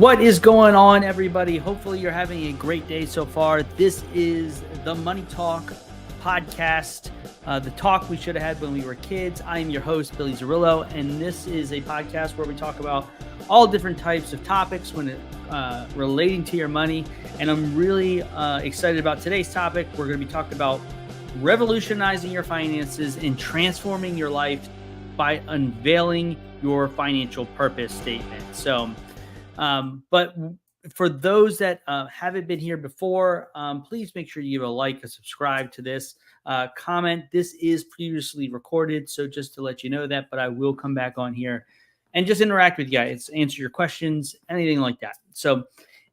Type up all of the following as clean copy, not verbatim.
What is going on, everybody? Hopefully you're having a great day so far. This is the Money Talk podcast, the talk we should have had when we were kids. I am your host, Billy Zerillo, and this is a podcast where we talk about all different types of topics when relating to your money. And I'm really excited about today's topic. We're going to be talking about revolutionizing your finances and transforming your life by unveiling your financial purpose statement. But for those that haven't been here before, please make sure you give a like, a subscribe to this, comment. This is previously recorded, so just to let you know that, but I will come back on here and just interact with you guys, answer your questions, anything like that. So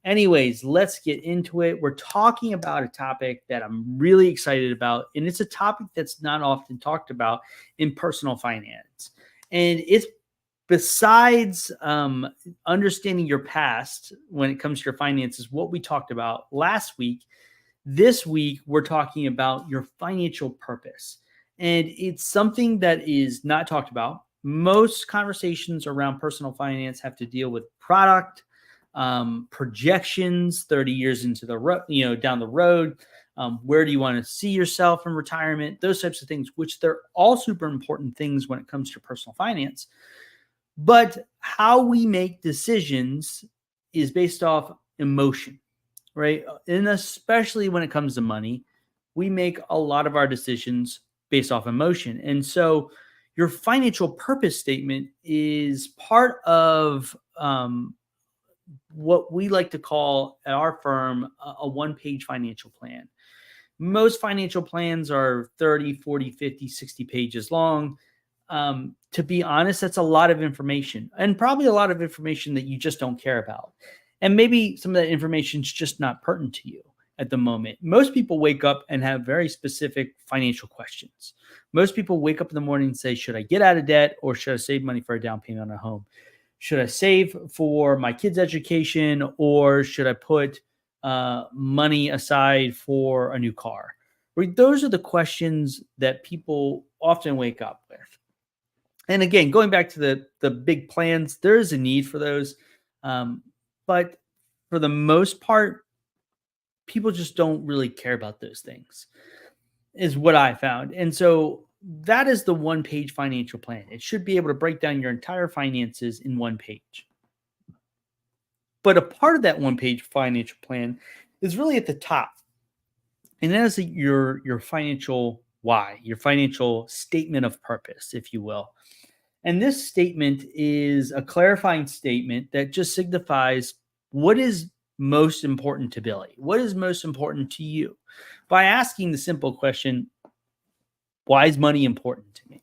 anyways, let's get into it. We're talking about a topic that I'm really excited about, and it's a topic that's not often talked about in personal finance. And it's besides understanding your past when it comes to your finances, what we talked about last week, this week, we're talking about your financial purpose. And it's something that is not talked about. Most conversations around personal finance have to deal with product, projections 30 years into the down the road. Where do you want to see yourself in retirement? Those types of things, which they're all super important things when it comes to personal finance. But how we make decisions is based off emotion, right? And especially when it comes to money, we make a lot of our decisions based off emotion. And so your financial purpose statement is part of what we like to call at our firm a one-page financial plan. Most financial plans are 30, 40, 50, 60 pages long. To be honest, that's a lot of information, and probably a lot of information that you just don't care about. And maybe some of that information is just not pertinent to you at the moment. Most people wake up and have very specific financial questions. Most people wake up in the morning and say, should I get out of debt, or should I save money for a down payment on a home? Should I save for my kids' education, or should I put money aside for a new car? Right? Those are the questions that people often wake up with. And again, going back to the big plans, there is a need for those. But for the most part, people just don't really care about those things, is what I found. And so that is the one-page financial plan. It should be able to break down your entire finances in one page. But a part of that one-page financial plan is really at the top. And that is your financial why, your financial statement of purpose, if you will. And this statement is a clarifying statement that just signifies what is most important to Billy. What is most important to you? By asking the simple question, why is money important to me?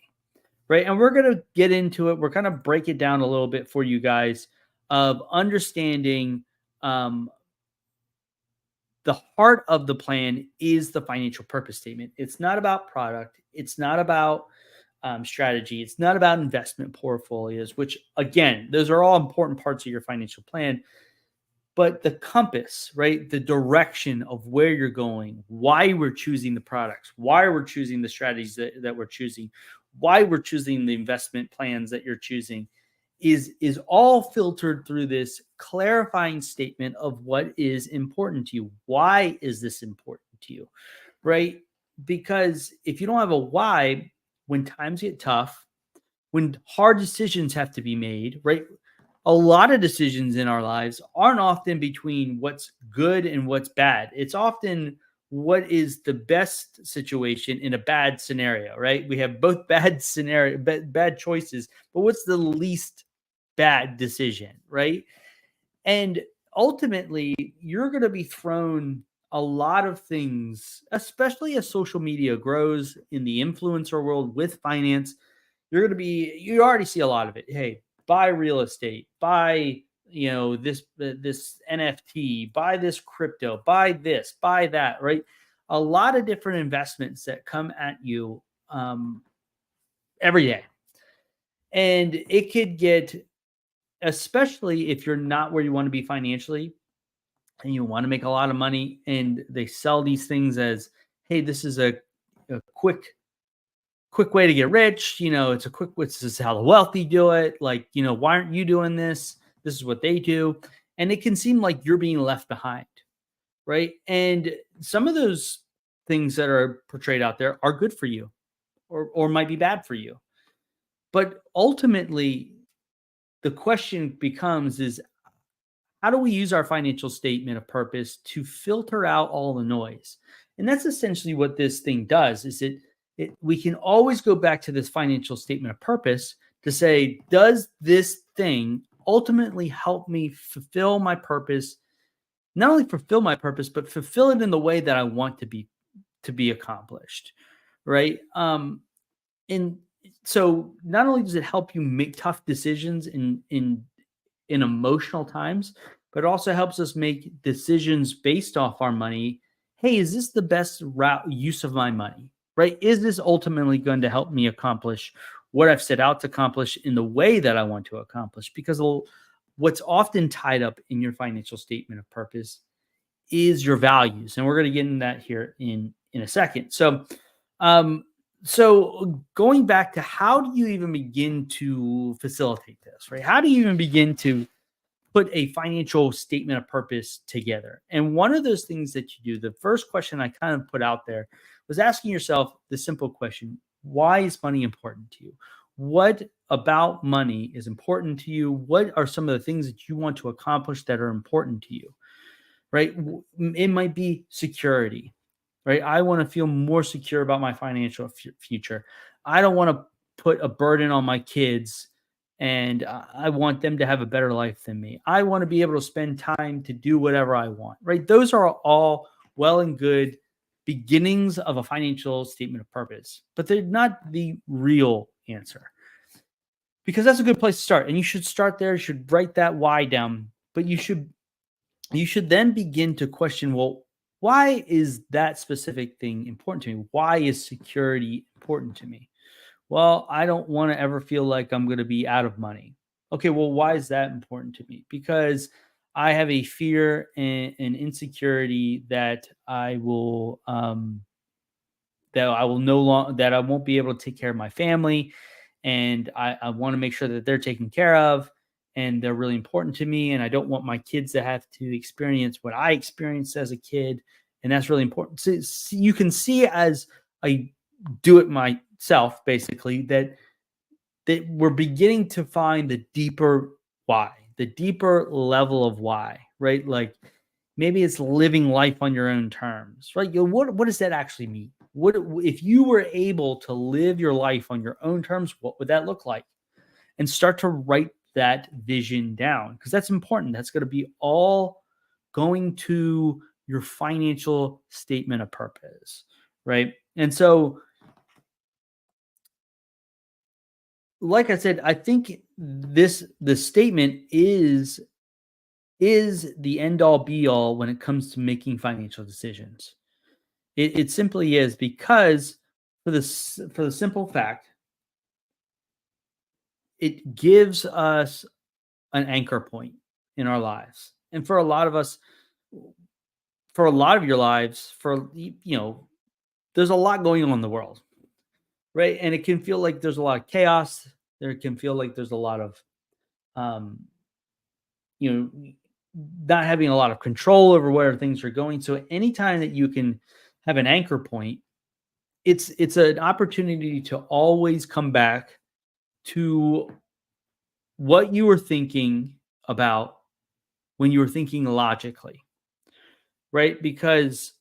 Right? And we're going to get into it. We're going to break it down a little bit for you guys of understanding the heart of the plan is the financial purpose statement. It's not about product. It's not about strategy. It's not about investment portfolios, which again, those are all important parts of your financial plan. But the compass, right? The direction of where you're going, why we're choosing the products, why we're choosing the strategies that we're choosing, why we're choosing the investment plans that you're choosing is all filtered through this clarifying statement of what is important to you. Why is this important to you, right? Because if you don't have a why, when times get tough, when hard decisions have to be made, right? A lot of decisions in our lives aren't often between what's good and what's bad. It's often what is the best situation in a bad scenario, right? We have both bad choices, but what's the least bad decision, right? And ultimately, you're going to be thrown a lot of things, especially as social media grows in the influencer world with finance. You already see a lot of it. Hey, buy real estate, buy, this NFT, buy this crypto, buy this, buy that, right? A lot of different investments that come at you every day. And it could get, especially if you're not where you want to be financially, and you want to make a lot of money, and they sell these things as, hey, this is a quick way to get rich. This is how the wealthy do it. Like, why aren't you doing this? This is what they do. and it can seem like you're being left behind, right? And some of those things that are portrayed out there are good for you, or might be bad for you. But ultimately, the question becomes is how do we use our financial statement of purpose to filter out all the noise? And that's essentially what this thing does is we can always go back to this financial statement of purpose to say, does this thing ultimately help me fulfill my purpose? Not only fulfill my purpose, but fulfill it in the way that I want to be accomplished, right? And so not only does it help you make tough decisions in emotional times, but it also helps us make decisions based off our money. Hey, is this the best route use of my money? Right? Is this ultimately going to help me accomplish what I've set out to accomplish in the way that I want to accomplish? Because what's often tied up in your financial statement of purpose is your values, and we're going to get into that here in a second. Um, so going back to how do you even begin to facilitate this, right? How do you even begin to put a financial statement of purpose together? And one of those things that you do, the first question I kind of put out there was asking yourself the simple question, why is money important to you? What about money is important to you? What are some of the things that you want to accomplish that are important to you, right? It might be security, right? I want to feel more secure about my financial future. I don't want to put a burden on my kids, and I want them to have a better life than me. I want to be able to spend time to do whatever I want, right? Those are all well and good beginnings of a financial statement of purpose, but they're not the real answer, because that's a good place to start. And you should start there. You should write that why down, but you should then begin to question, well, why is that specific thing important to me? Why is security important to me? Well, I don't want to ever feel like I'm going to be out of money. Okay, well, why is that important to me? Because I have a fear and insecurity that I will no longer that I won't be able to take care of my family, and I want to make sure that they're taken care of, and they're really important to me, and I don't want my kids to have to experience what I experienced as a kid, and that's really important. So you can see as I do it myself, basically, that we're beginning to find the deeper why, the deeper level of why, right? Like maybe it's living life on your own terms, right? What does that actually mean? What if you were able to live your life on your own terms? What would that look like? And start to write that vision down, because that's important. That's going to be all going to your financial statement of purpose, right? And so, like I said, I think the statement is the end all be all when it comes to making financial decisions. It simply is, because for the simple fact, it gives us an anchor point in our lives. And for a lot of us, for a lot of your lives, there's a lot going on in the world, right? And it can feel like there's a lot of chaos. There can feel like there's a lot of um, you know, not having a lot of control over where things are going. So anytime that you can have an anchor point, it's an opportunity to always come back to what you were thinking about when you were thinking logically, right? Because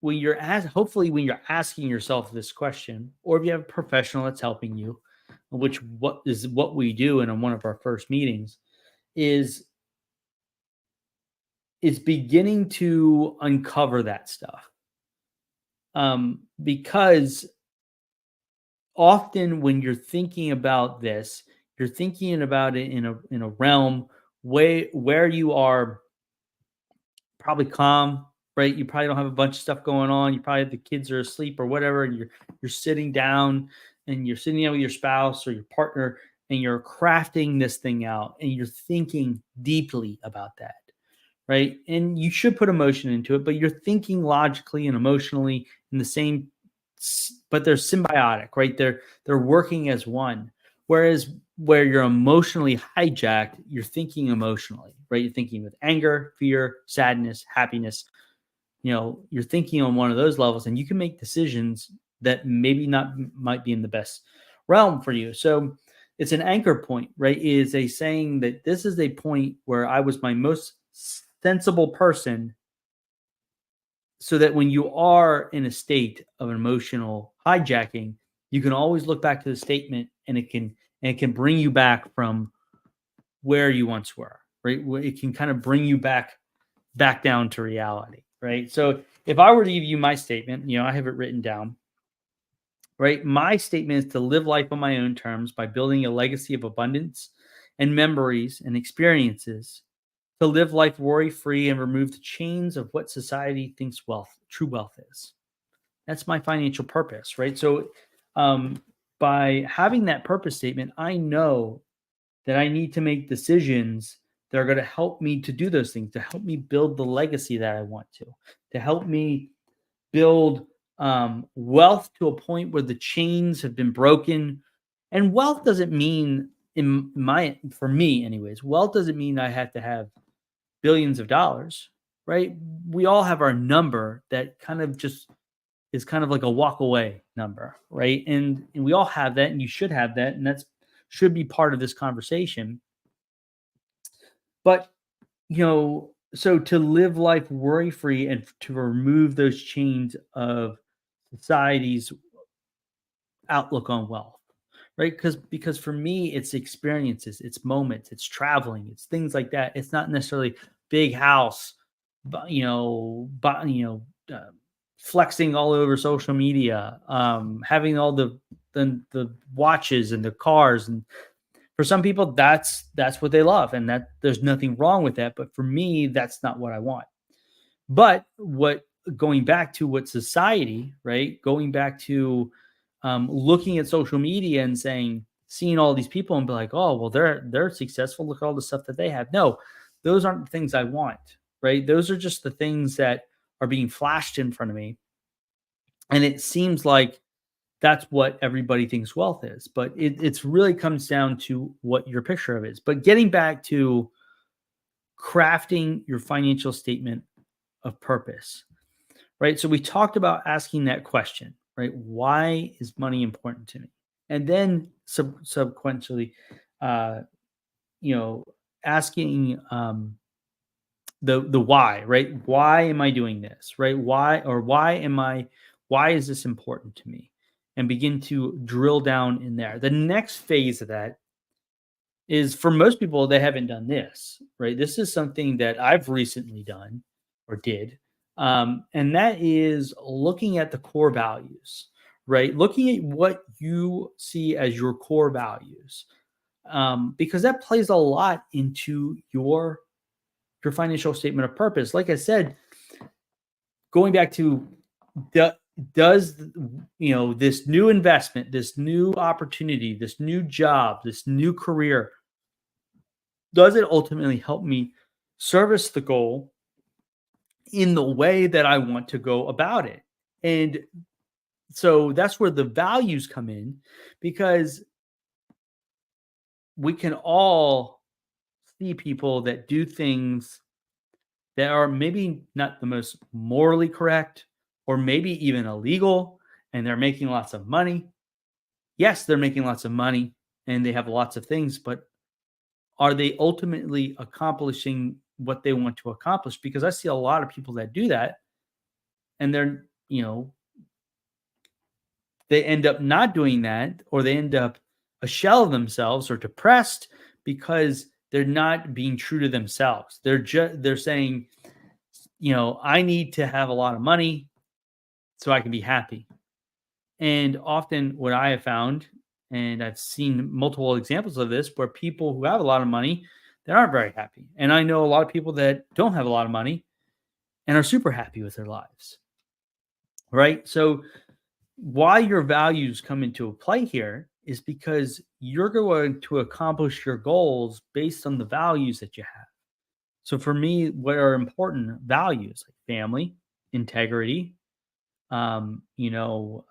hopefully when you're asking yourself this question, or if you have a professional that's helping you, which what we do in one of our first meetings, is beginning to uncover that stuff. Because often when you're thinking about this, you're thinking about it in a realm where you are probably calm, right? You probably don't have a bunch of stuff going on. You probably have the kids are asleep or whatever, and you're sitting down and you're sitting down with your spouse or your partner, and you're crafting this thing out, and you're thinking deeply about that, right? And you should put emotion into it, but you're thinking logically and emotionally in the same, but they're symbiotic, right? They're working as one. Whereas where you're emotionally hijacked, you're thinking emotionally, right? You're thinking with anger, fear, sadness, happiness. You're thinking on one of those levels, and you can make decisions that maybe not might be in the best realm for you. So it's an anchor point, right? It is a saying that this is a point where I was my most sensible person, so that when you are in a state of emotional hijacking, you can always look back to the statement, and it can bring you back from where you once were, right? It can kind of bring you back down to reality, right? So if I were to give you my statement, I have it written down, right? My statement is to live life on my own terms by building a legacy of abundance and memories and experiences, to live life worry free and remove the chains of what society thinks true wealth is. That's my financial purpose, right? So, by having that purpose statement, I know that I need to make decisions that are going to help me to do those things, to help me build the legacy that I want to help me build wealth to a point where the chains have been broken. And wealth doesn't mean, for me, anyways, wealth doesn't mean I have to have billions of dollars, right? We all have our number that kind of just is kind of like a walk away number, right? And we all have that, and you should have that, and that's should be part of this conversation. But so to live life worry free and to remove those chains of society's outlook on wealth, right? Because for me, it's experiences, it's moments, it's traveling, it's things like that. It's not necessarily big house, but flexing all over social media, having all the watches and the cars. And for some people, that's what they love, and that there's nothing wrong with that. But for me, that's not what I want. But what going back to what society, right? Going back to looking at social media and seeing all these people and be like, oh, well, they're successful. Look at all the stuff that they have. No, those aren't the things I want, right? Those are just the things that are being flashed in front of me, and it seems like that's what everybody thinks wealth is. But it's really comes down to what your picture of it is. But getting back to crafting your financial statement of purpose, right? So we talked about asking that question, right? Why is money important to me? And then subsequently, uh, you know, asking the why, right? Why am I doing this, right? Why is this important to me? And begin to drill down in there. The next phase of that is, for most people, they haven't done this, right? This is something that I've recently done or did. And that is looking at the core values, right? Looking at what you see as your core values, because that plays a lot into your financial statement of purpose. Like I said, going back to do, does this new investment, this new opportunity, this new job, this new career, does it ultimately help me service the goal in the way that I want to go about it? And so that's where the values come in, because we can all see people that do things that are maybe not the most morally correct, or maybe even illegal, and they're making lots of money. Yes, they're making lots of money and they have lots of things, but are they ultimately accomplishing what they want to accomplish? Because I see a lot of people that do that, and they end up not doing that, or they end up a shell of themselves or depressed because they're not being true to themselves. They're saying, I need to have a lot of money so I can be happy. And often what I have found, and I've seen multiple examples of this, where people who have a lot of money, they aren't very happy. And I know a lot of people that don't have a lot of money and are super happy with their lives. Right? So why your values come into play here is because you're going to accomplish your goals based on the values that you have. So for me, what are important values? Like family, integrity, um, you know,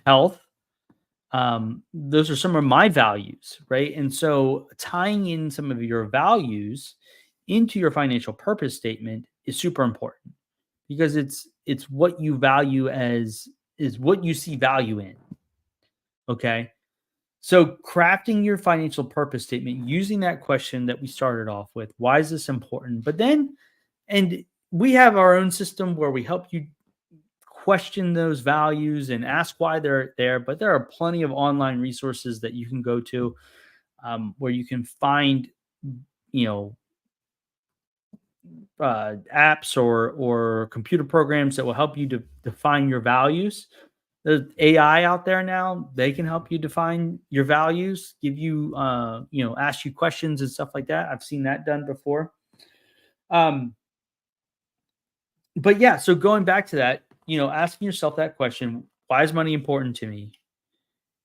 health, those are some of my values, right? And so tying in some of your values into your financial purpose statement is super important because it's what you value as is what you see value in. Okay. So crafting your financial purpose statement using that question that we started off with, why is this important? But then, and we have our own system where we help you question those values and ask why they're there. But there are plenty of online resources that you can go to where you can find, you know, apps or computer programs that will help you to define your values. There's AI out there now. They can help you define your values, give you, ask you questions and stuff like that. I've seen that done before. Um, but yeah, so going back to that, asking yourself that question, why is money important to me?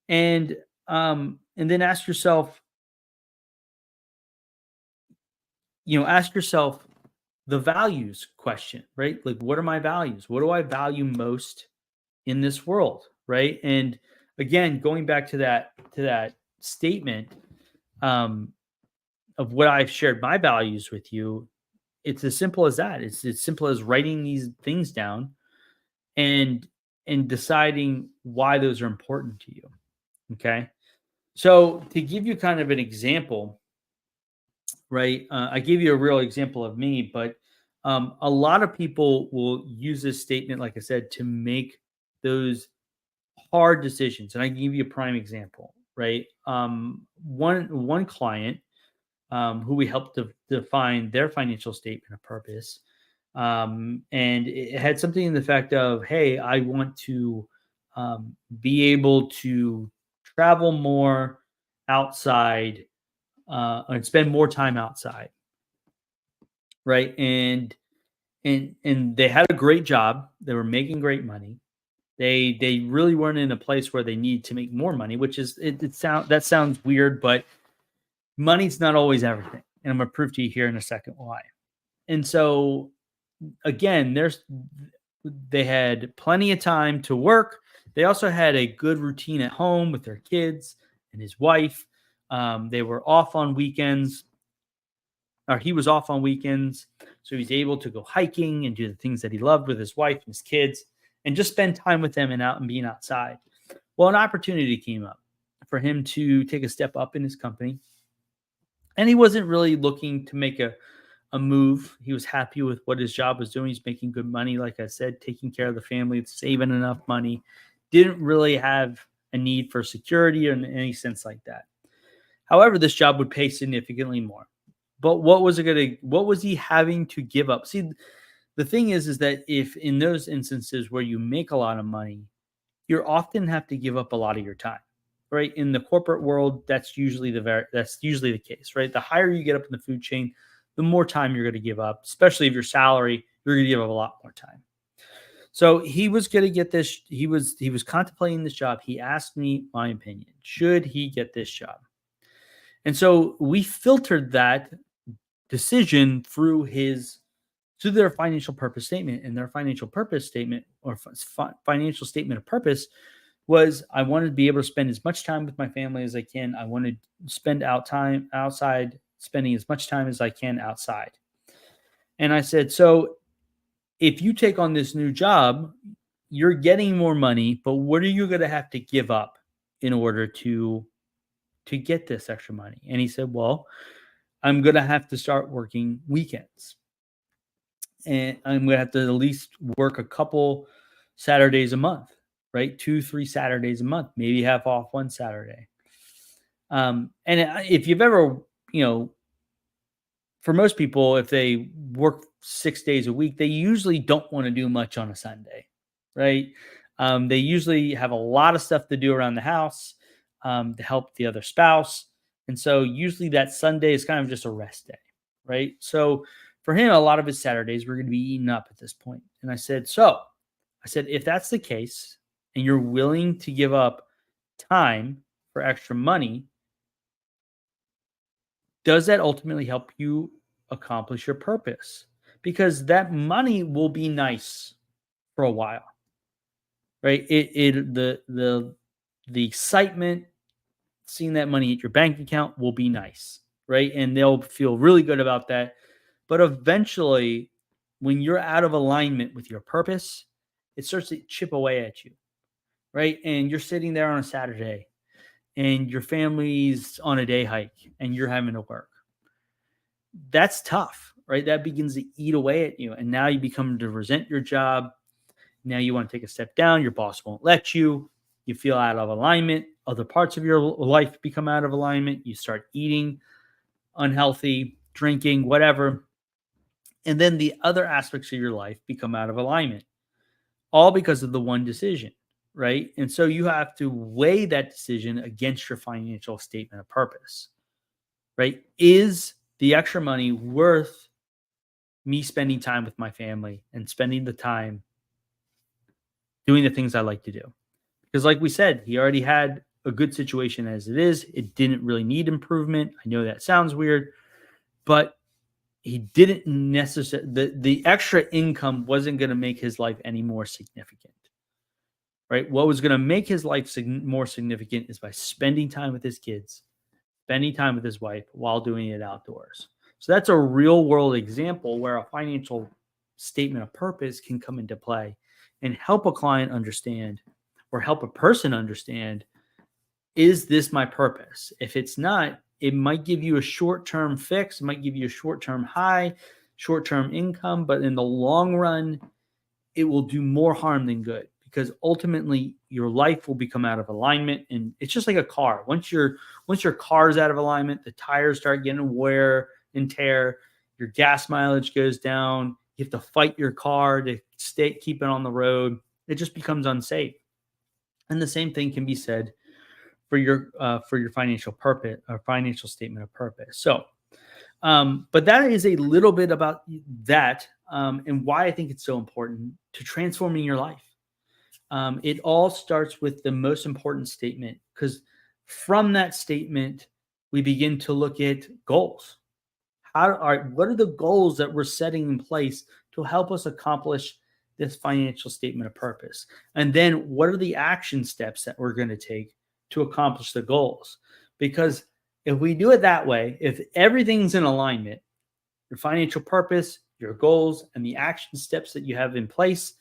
And then ask yourself the values question, right? Like, what are my values? What do I value most in this world, right? And again, going back to that statement um, of what I've shared my values with you, it's as simple as that. It's as simple as writing these things down and deciding why those are important to you. Okay. So to give you kind of an example, right? I gave you a real example of me, but a lot of people will use this statement, like I said, to make those hard decisions. And I can give you a prime example, right? One client who we helped to define their financial statement of purpose, and it had something in the fact of, hey, I want to be able to travel more outside and spend more time outside, right? And they had a great job. They were making great money. They really weren't in a place where they need to make more money, which is that sounds weird, but money's not always everything. And I'm gonna prove to you here in a second why. And so again, they had plenty of time to work. They also had a good routine at home with their kids and his wife. They were off on weekends, or he was off on weekends, so he's able to go hiking and do the things that he loved with his wife and his kids, and just spend time with them and out and being outside. Well, an opportunity came up for him to take a step up in his company, and he wasn't really looking to make a move. He was happy with what his job was doing. He's making good money, like I said, taking care of the family, saving enough money. Didn't really have a need for security or in any sense like that. However, this job would pay significantly more. But what was he having to give up? See, the thing is that if in those instances where you make a lot of money, you often have to give up a lot of your time, right? In the corporate world, that's usually the case, right? The higher you get up in the food chain, the more time you're going to give up, especially if your salary, you're going to give up a lot more time. So he was going to get this. He was contemplating this job. He asked me my opinion. Should he get this job? And so we filtered that decision through their financial purpose statement, and their financial purpose statement or financial statement of purpose was, I wanted to be able to spend as much time with my family as I can. I wanted to spend out time outside, spending as much time as I can outside. And I said, so if you take on this new job, you're getting more money, but what are you going to have to give up in order to get this extra money? And he said, well, I'm going to have to start working weekends, and I'm going to have to at least work a couple Saturdays a month, right? 2, 3 Saturdays a month, maybe have off one Saturday. And if you've ever, for most people, if they work 6 days a week, they usually don't want to do much on a Sunday, right? They usually have a lot of stuff to do around the house to help the other spouse. And so usually that Sunday is kind of just a rest day, right? So for him, a lot of his Saturdays were going to be eaten up at this point. And I said, if that's the case and you're willing to give up time for extra money, does that ultimately help you accomplish your purpose? Because that money will be nice for a while, right? the excitement, seeing that money hit your bank account will be nice, right? And they'll feel really good about that. But eventually, when you're out of alignment with your purpose, it starts to chip away at you, right? And you're sitting there on a Saturday and your family's on a day hike and you're having to work. That's tough, right? That begins to eat away at you. And now you become to resent your job. Now you want to take a step down. Your boss won't let you. You feel out of alignment. Other parts of your life become out of alignment. You start eating unhealthy, drinking, whatever. And then the other aspects of your life become out of alignment, all because of the one decision, right? And so you have to weigh that decision against your financial statement of purpose, right? Is the extra money worth me spending time with my family and spending the time doing the things I like to do? Because like we said, he already had a good situation as it is. It didn't really need improvement. I know that sounds weird, but he didn't necessarily, the extra income wasn't going to make his life any more significant, right? What was going to make his life more significant is by spending time with his kids, spending time with his wife while doing it outdoors. So that's a real world example where a financial statement of purpose can come into play and help a client understand or help a person understand, is this my purpose? If it's not, it might give you a short-term fix. It might give you a short-term high, short-term income, but in the long run, it will do more harm than good because ultimately your life will become out of alignment. And it's just like a car. Once your car's out of alignment, the tires start getting wear and tear, your gas mileage goes down. You have to fight your car to keep it on the road. It just becomes unsafe. And the same thing can be said for your financial purpose or financial statement of purpose. So, but that is a little bit about that and why I think it's so important to transforming your life. It all starts with the most important statement, because from that statement, we begin to look at goals. What are the goals that we're setting in place to help us accomplish this financial statement of purpose? And then what are the action steps that we're going to take to accomplish the goals? Because if we do it that way, if everything's in alignment, your financial purpose, your goals, and the action steps that you have in place,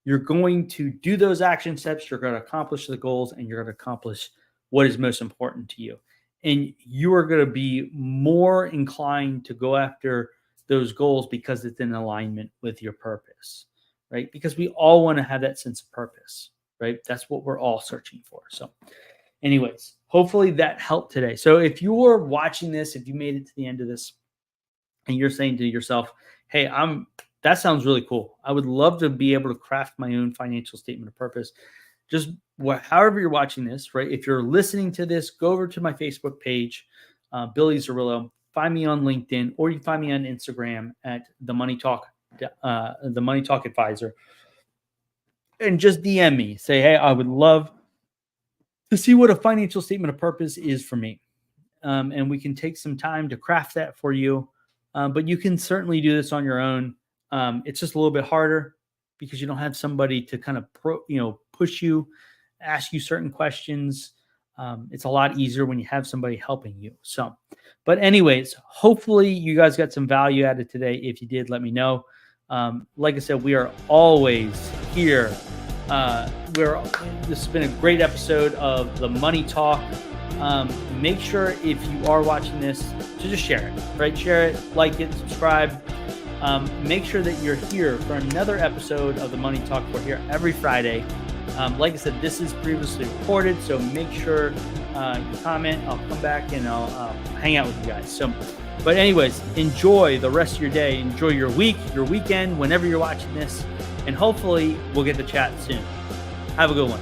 you're going to do those action steps, you're going to accomplish the goals, and you're going to accomplish what is most important to you. And you are going to be more inclined to go after those goals because it's in alignment with your purpose, right? Because we all want to have that sense of purpose, right? That's what we're all searching for. So anyways, hopefully that helped today. So if you're watching this, if you made it to the end of this and you're saying to yourself, hey, that sounds really cool. I would love to be able to craft my own financial statement of purpose. Just however you're watching this, right? If you're listening to this, go over to my Facebook page, Billy Zerillo. Find me on LinkedIn, or you can find me on Instagram at the Money Talk Advisor, and just DM me. Say, hey, I would love to see what a financial statement of purpose is for me, and we can take some time to craft that for you. But you can certainly do this on your own. It's just a little bit harder because you don't have somebody to kind of push you, ask you certain questions. It's a lot easier when you have somebody helping you. So, but anyways, hopefully you guys got some value out of today. If you did, let me know. Like I said, we are always here. This has been a great episode of the Money Talk. Make sure if you are watching this to just share it, right? Share it, like it, subscribe. Make sure that you're here for another episode of the Money Talk. We're here every Friday. Like I said, this is previously recorded, so make sure you comment. I'll come back and I'll hang out with you guys. So, but anyways, enjoy the rest of your day. Enjoy your week, your weekend, whenever you're watching this, and hopefully we'll get to chat soon. Have a good one.